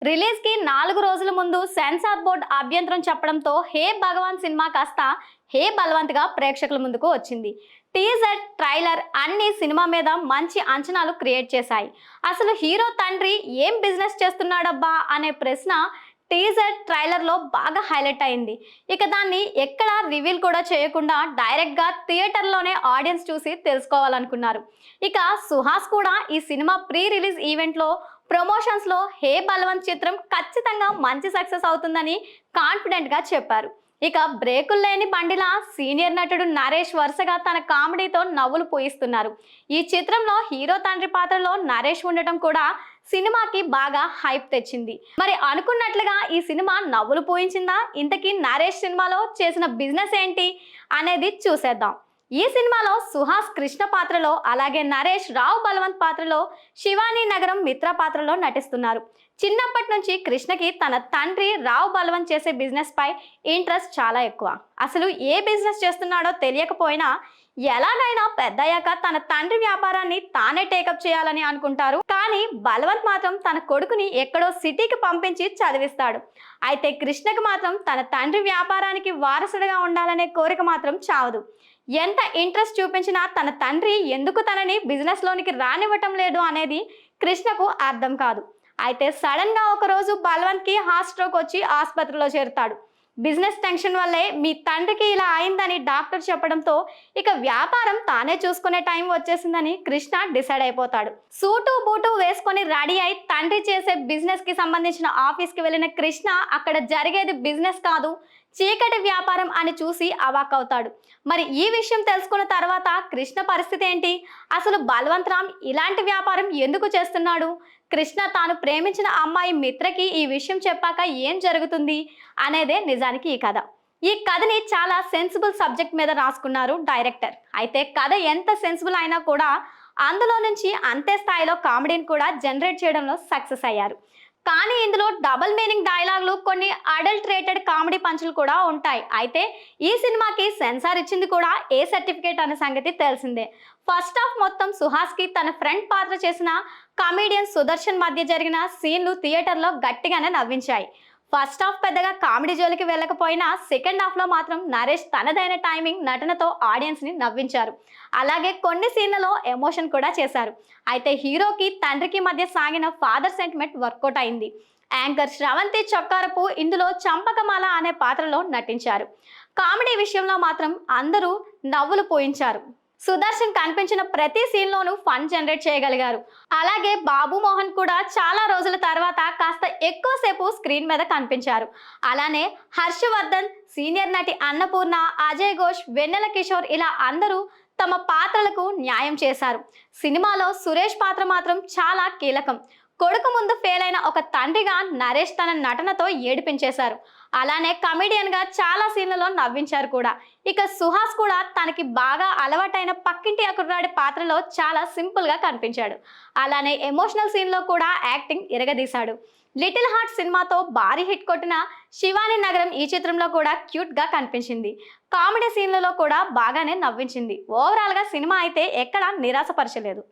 Release కి 4 రోజుల ముందు సెన్సార్ బోర్డ్ అభ్యంతరం చెప్పడంతో హే భగవాన్ సినిమా కాస్త హే బలవంత్ గా ప్రేక్షకుల ముందుకు వచ్చింది. టీజర్, ట్రైలర్ అన్ని సినిమా మీద మంచి అంచనాలు క్రియేట్ చేశాయి. అసలు హీరో తండ్రి ఏం బిజినెస్ చేస్తున్నాడబ్బా అనే ప్రశ్న టీజర్, ట్రైలర్ లో బాగా హైలైట్ అయింది. ఇక దాన్ని ఎక్కడ రివీల్ కూడా చేయకుండా డైరెక్ట్ గా థియేటర్ లోనే ఆడియన్స్ చూసి తెలుసుకోవాలనుకున్నారు. ఇక సుహాస్ కూడా ఈ సినిమా ప్రీ రిలీజ్ ఈవెంట్ లో ప్రమోషన్స్ లో హే బలవంత్ చిత్రం ఖచ్చితంగా మంచి సక్సెస్ అవుతుందని కాన్ఫిడెంట్ గా చెప్పారు. ఇక బ్రేకులు లేని బండిలా సీనియర్ నటుడు నరేష్ వరుసగా తన కామెడీతో నవ్వులు పోయిస్తున్నారు. ఈ చిత్రంలో హీరో తండ్రి పాత్రలో నరేష్ ఉండటం కూడా సినిమాకి బాగా హైప్ తెచ్చింది. మరి అనుకున్నట్లుగా ఈ సినిమా నవ్వులు పోయించిందా? ఇంతకీ నరేష్ సినిమాలో చేసిన బిజినెస్ ఏంటి అనేది చూసేద్దాం. ఈ సినిమాలో సుహాస్ కృష్ణ పాత్రలో, అలాగే నరేష్ రావు బలవంత్ పాత్రలో, శివానీ నగరం మిత్ర పాత్రలో నటిస్తున్నారు. చిన్నప్పటి నుంచి కృష్ణకి తన తండ్రి రావు బలవంత్ చేసే బిజినెస్ పై ఇంట్రెస్ట్ చాలా ఎక్కువ. అసలు ఏ బిజినెస్ చేస్తున్నాడో తెలియకపోయినా ఎలాగైనా పెద్దయ్యాక తన తండ్రి వ్యాపారాన్ని తానే టేకప్ చేయాలని అనుకుంటారు. కానీ బలవంత్ మాత్రం తన కొడుకుని ఎక్కడో సిటీకి పంపించి చదివిస్తాడు. అయితే కృష్ణకి మాత్రం తన తండ్రి వ్యాపారానికి వారసుడిగా ఉండాలనే కోరిక మాత్రం చావదు. ఎంత ఇంట్రెస్ట్ చూపించినా తన తండ్రి ఎందుకు తనని బిజినెస్ లోనికి రానివ్వటం లేదు అనేది కృష్ణకు అర్థం కాదు. అయితే సడన్ గా ఒకరోజు బలవంత్ కి హార్ట్ స్ట్రోక్ వచ్చి ఆసుపత్రిలో చేరుతాడు. బిజినెస్ టెన్షన్ వల్లే మీ తండ్రికి ఇలా అయిందని డాక్టర్ చెప్పడంతో ఇక వ్యాపారం తానే చూసుకునే టైం వచ్చేసిందని కృష్ణ డిసైడ్ అయిపోతాడు. సూటు బూటు వేసుకొని రెడీ అయి తండ్రి చేసే బిజినెస్ కి సంబంధించిన ఆఫీస్ కి వెళ్ళిన కృష్ణ అక్కడ జరిగేది బిజినెస్ కాదు, చీకటి వ్యాపారం అని చూసి అవాక్ అవుతాడు. మరి ఈ విషయం తెలుసుకున్న తర్వాత కృష్ణ పరిస్థితి ఏంటి? అసలు బలవంత్ రామ్ ఇలాంటి వ్యాపారం ఎందుకు చేస్తున్నాడు? కృష్ణ తాను ప్రేమించిన అమ్మాయి మిత్రకి ఈ విషయం చెప్పాక ఏం జరుగుతుంది అనేదే నిజానికి ఈ కథ. ఈ కథని చాలా సెన్సిబుల్ సబ్జెక్ట్ మీద రాసుకున్నారు డైరెక్టర్. అయితే కథ ఎంత సెన్సిబుల్ అయినా కూడా అందులో నుంచి అంతే స్థాయిలో కామెడీని కూడా జనరేట్ చేయడంలో సక్సెస్ అయ్యారు. కానీ ఇందులో డబుల్ మీనింగ్ డైలాగులు, కొన్ని అడల్టరేటెడ్ కామెడీ పంచులు కూడా ఉంటాయి. అయితే ఈ సినిమాకి సెన్సార్ ఇచ్చింది కూడా ఏ సర్టిఫికేట్ అనే సంగతి తెలిసిందే. ఫస్ట్ హాఫ్ మొత్తం సుహాస్ కి తన ఫ్రెండ్ పాత్ర చేసిన కమీడియన్ సుదర్శన్ మధ్య జరిగిన సీన్లు థియేటర్లో గట్టిగానే నవ్వించాయి. ఫస్ట్ హాఫ్ పెద్దగా కామెడీ జోలికి వెళ్ళకపోయినా సెకండ్ హాఫ్ లో మాత్రం నరేష్ తనదైన టైమింగ్, నటనతో ఆడియన్స్ ని నవ్వించారు. అలాగే కొన్ని సీన్లలో ఎమోషన్ కూడా చేశారు. అయితే హీరోకి తండ్రికి మధ్య సాగిన ఫాదర్ సెంటిమెంట్ వర్కౌట్ అయింది. యాంకర్ శ్రవంతి చొక్కారపు ఇందులో చంపకమాల అనే పాత్రలో నటించారు. కామెడీ విషయంలో మాత్రం అందరూ నవ్వులు పోయించారు. సుదర్శన్ కనిపించిన ప్రతి సీన్ లోనూ ఫన్ జనరేట్ చేయగలిగారు. అలాగే బాబు మోహన్ కూడా చాలా రోజుల తర్వాత కాస్త ఎక్కువసేపు స్క్రీన్ మీద కనిపించారు. అలానే హర్షవర్ధన్, సీనియర్ నటి అన్నపూర్ణ, అజయ్ ఘోష్, వెన్నెల కిషోర్ ఇలా అందరూ తమ పాత్రలకు న్యాయం చేశారు. సినిమాలో సురేష్ పాత్ర మాత్రం చాలా కీలకం. కొడుకు ముందు ఫెయిల్ అయిన ఒక తండ్రిగా నరేష్ తన నటనతో ఏడిపించేశారు. అలానే కమెడియన్ గా చాలా సీన్లలో నవ్వించారు కూడా. ఇక సుహాస్ కూడా తనకి బాగా అలవాటైన పక్కింటి కుర్రాడి పాత్రలో చాలా సింపుల్ గా కనిపించాడు. అలానే ఎమోషనల్ సీన్ లో కూడా యాక్టింగ్ ఇరగదీశాడు. లిటిల్ హార్ట్ సినిమాతో భారీ హిట్ కొట్టిన శివానీ నగరం ఈ చిత్రంలో కూడా క్యూట్ గా కనిపించింది. కామెడీ సీన్లలో కూడా బాగానే నవ్వించింది. ఓవరాల్ గా సినిమా అయితే ఎక్కడా నిరాశపరచలేదు.